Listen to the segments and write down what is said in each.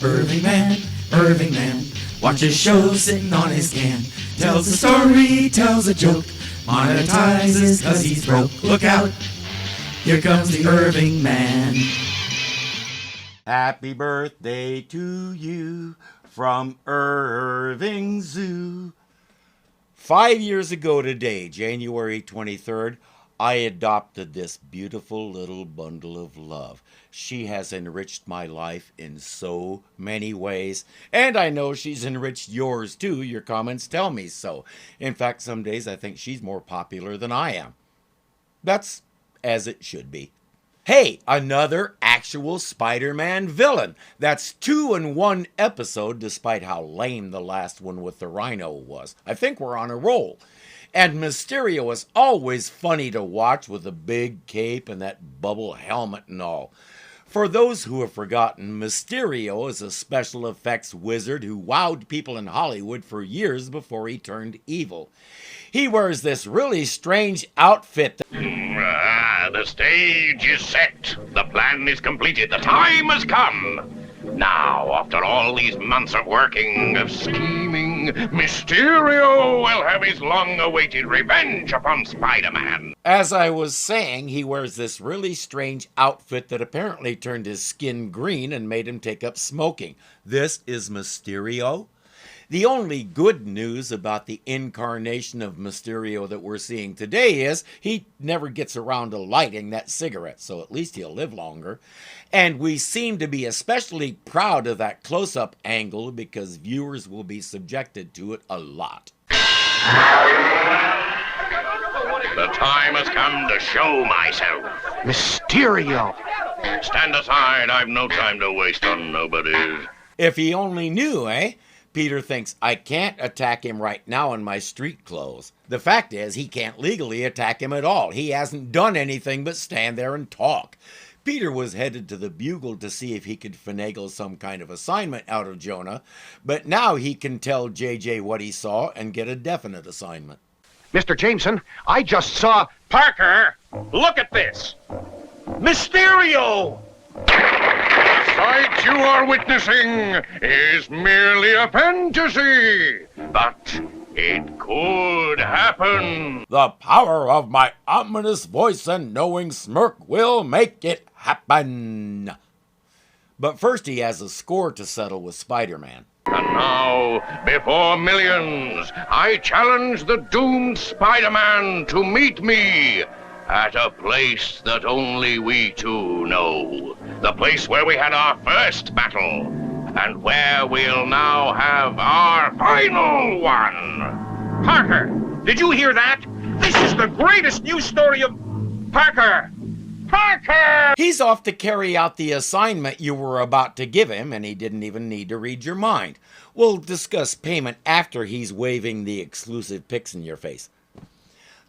Irvingman, watches shows sitting on his can. Tells a story, tells a joke, monetizes cause he's broke. Look out, here comes the Irving Man. Happy birthday to you from Irving Zoo. 5 years ago today, January 23rd, I adopted this beautiful little bundle of love. She has enriched my life in so many ways, and I know she's enriched yours too. Your comments tell me so. In fact, some days I think she's more popular than I am. That's as it should be. Hey, another actual Spider-Man villain. That's 2 in 1 episode, despite how lame the last one with the Rhino was. I think we're on a roll. And Mysterio is always funny to watch with a big cape and that bubble helmet and all. For those who have forgotten, Mysterio is a special effects wizard who wowed people in Hollywood for years before he turned evil. He wears this really strange outfit. The stage is set. The plan is completed. The time has come. Now, after all these months of working, of scheming, Mysterio will have his long-awaited revenge upon Spider-Man. As I was saying, he wears this really strange outfit that apparently turned his skin green and made him take up smoking. This is Mysterio. The only good news about the incarnation of Mysterio that we're seeing today is he never gets around to lighting that cigarette, so at least he'll live longer. And we seem to be especially proud of that close-up angle because viewers will be subjected to it a lot. The time has come to show myself. Mysterio! Stand aside, I've no time to waste on nobody. If he only knew, eh? Peter thinks, I can't attack him right now in my street clothes. The fact is, he can't legally attack him at all. He hasn't done anything but stand there and talk. Peter was headed to the Bugle to see if he could finagle some kind of assignment out of Jonah, but now he can tell JJ what he saw and get a definite assignment. Mr. Jameson, I just saw... Parker, look at this. Mysterio! The sight you are witnessing is merely a fantasy, but it could happen. The power of my ominous voice and knowing smirk will make it happen. But first he has a score to settle with Spider-Man. And now, before millions, I challenge the doomed Spider-Man to meet me at a place that only we two know. The place where we had our first battle, and where we'll now have our final one. Parker, did you hear that? This is the greatest news story of... Parker! Parker! He's off to carry out the assignment you were about to give him, and he didn't even need to read your mind. We'll discuss payment after he's waving the exclusive pics in your face.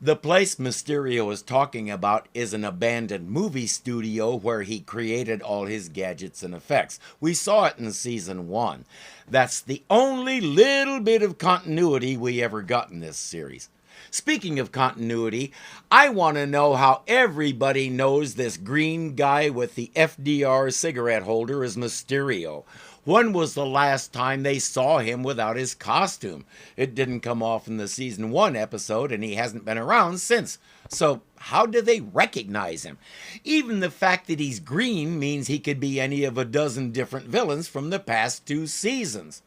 The place Mysterio is talking about is an abandoned movie studio where he created all his gadgets and effects. We saw it in season 1. That's the only little bit of continuity we ever got in this series. Speaking of continuity, I want to know how everybody knows this green guy with the FDR cigarette holder is Mysterio. When was the last time they saw him without his costume? It didn't come off in the season 1 episode, and he hasn't been around since. So how do they recognize him? Even the fact that he's green means he could be any of a dozen different villains from the past 2 seasons.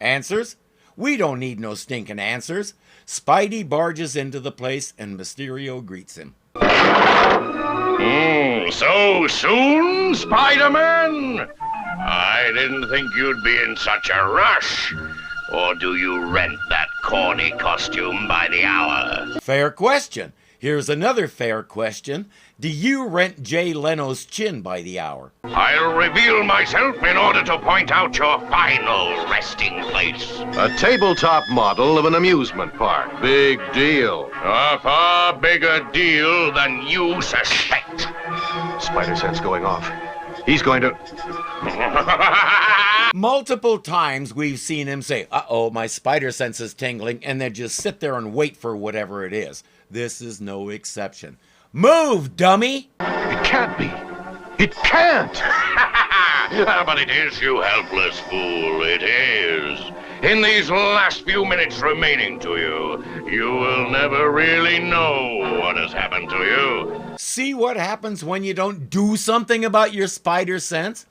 Answers? We don't need no stinking answers. Spidey barges into the place, and Mysterio greets him. So soon, Spider-Man? I didn't think you'd be in such a rush. Or do you rent that corny costume by the hour? Fair question. Here's another fair question. Do you rent Jay Leno's chin by the hour? I'll reveal myself in order to point out your final resting place. A tabletop model of an amusement park. Big deal. A far bigger deal than you suspect. Spider sense going off. He's going to... Multiple times we've seen him say, uh-oh, my spider sense is tingling, and then just sit there and wait for whatever it is. This is no exception. Move, dummy! It can't be. It can't! But it is, you helpless fool, it is. In these last few minutes remaining to you, you will never really know what has happened to you. See what happens when you don't do something about your spider sense?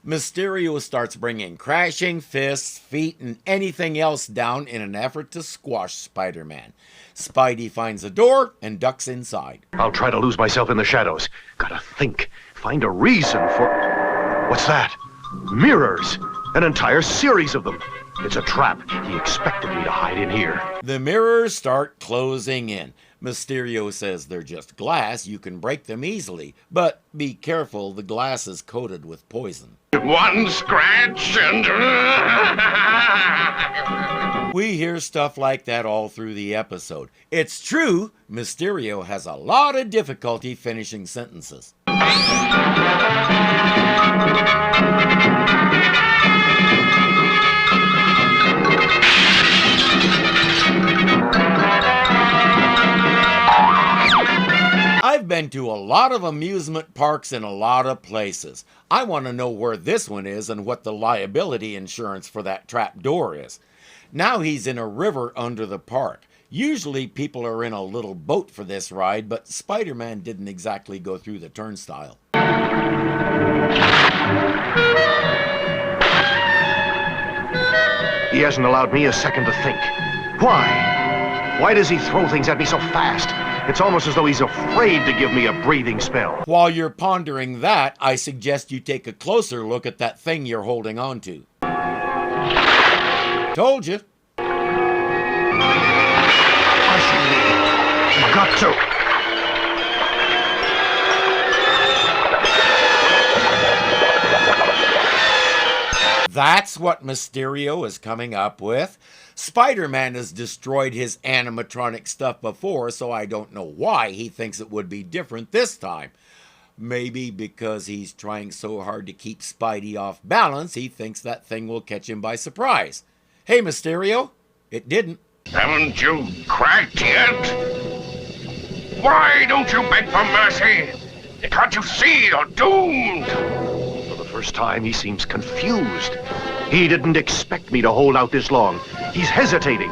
Mysterio starts bringing crashing fists, feet, and anything else down in an effort to squash Spider-Man. Spidey finds a door and ducks inside. I'll try to lose myself in the shadows. Gotta think. Find a reason for... What's that? Mirrors. An entire series of them. It's a trap. He expected me to hide in here. The mirrors start closing in. Mysterio says they're just glass, you can break them easily. But be careful, the glass is coated with poison. One scratch and... We hear stuff like that all through the episode. It's true, Mysterio has a lot of difficulty finishing sentences. I've been to a lot of amusement parks in a lot of places. I want to know where this one is and what the liability insurance for that trap door is. Now he's in a river under the park. Usually people are in a little boat for this ride, but Spider-Man didn't exactly go through the turnstile. He hasn't allowed me a second to think. Why? Why does he throw things at me so fast? It's almost as though he's afraid to give me a breathing spell. While you're pondering that, I suggest you take a closer look at that thing you're holding on to. Told you. Got to. That's what Mysterio is coming up with. Spider-Man has destroyed his animatronic stuff before, so I don't know why he thinks it would be different this time. Maybe because he's trying so hard to keep Spidey off balance, he thinks that thing will catch him by surprise. Hey, Mysterio, it didn't. Haven't you cracked yet? Why don't you beg for mercy? Can't you see you're doomed? For the first time, he seems confused. He didn't expect me to hold out this long. He's hesitating,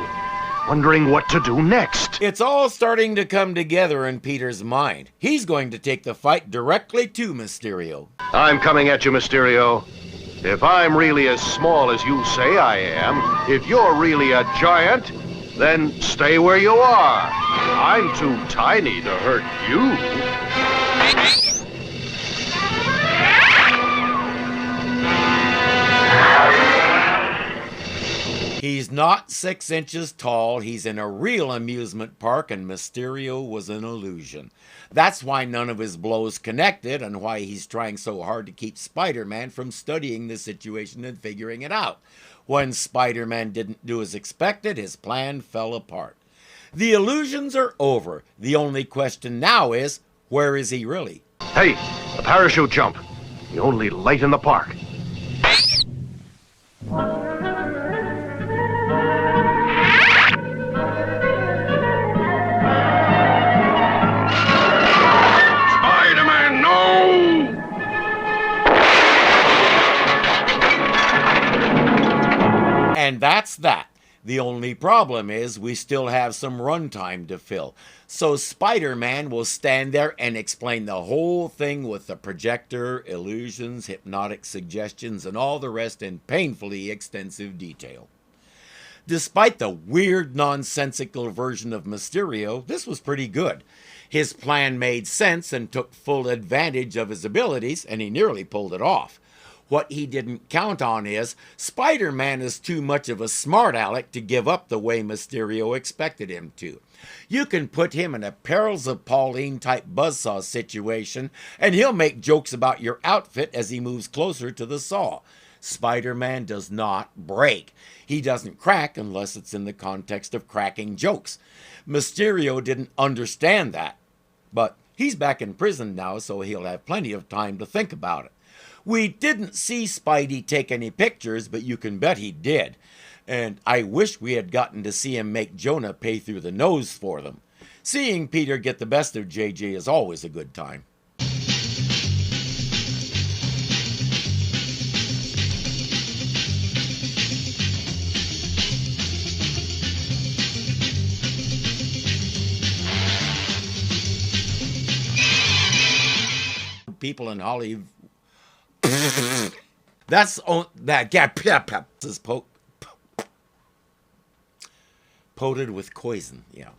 wondering what to do next. It's all starting to come together in Peter's mind. He's going to take the fight directly to Mysterio. I'm coming at you, Mysterio. If I'm really as small as you say I am, if you're really a giant, then stay where you are. I'm too tiny to hurt you. He's not 6 inches tall, he's in a real amusement park, and Mysterio was an illusion. That's why none of his blows connected, and why he's trying so hard to keep Spider-Man from studying the situation and figuring it out. When Spider-Man didn't do as expected, his plan fell apart. The illusions are over. The only question now is, where is he really? Hey, a parachute jump. The only light in the park. Spider-Man, no! And that's that. The only problem is we still have some runtime to fill. So Spider-Man will stand there and explain the whole thing with the projector, illusions, hypnotic suggestions, and all the rest in painfully extensive detail. Despite the weird, nonsensical version of Mysterio, this was pretty good. His plan made sense and took full advantage of his abilities, and he nearly pulled it off. What he didn't count on is Spider-Man is too much of a smart aleck to give up the way Mysterio expected him to. You can put him in a Perils of Pauline type buzzsaw situation, and he'll make jokes about your outfit as he moves closer to the saw. Spider-Man does not break. He doesn't crack unless it's in the context of cracking jokes. Mysterio didn't understand that. But he's back in prison now, so he'll have plenty of time to think about it. We didn't see Spidey take any pictures, but you can bet he did. And I wish we had gotten to see him make Jonah pay through the nose for them. Seeing Peter get the best of JJ is always a good time. people in Hollywood. That's that is poted with poison. Yeah.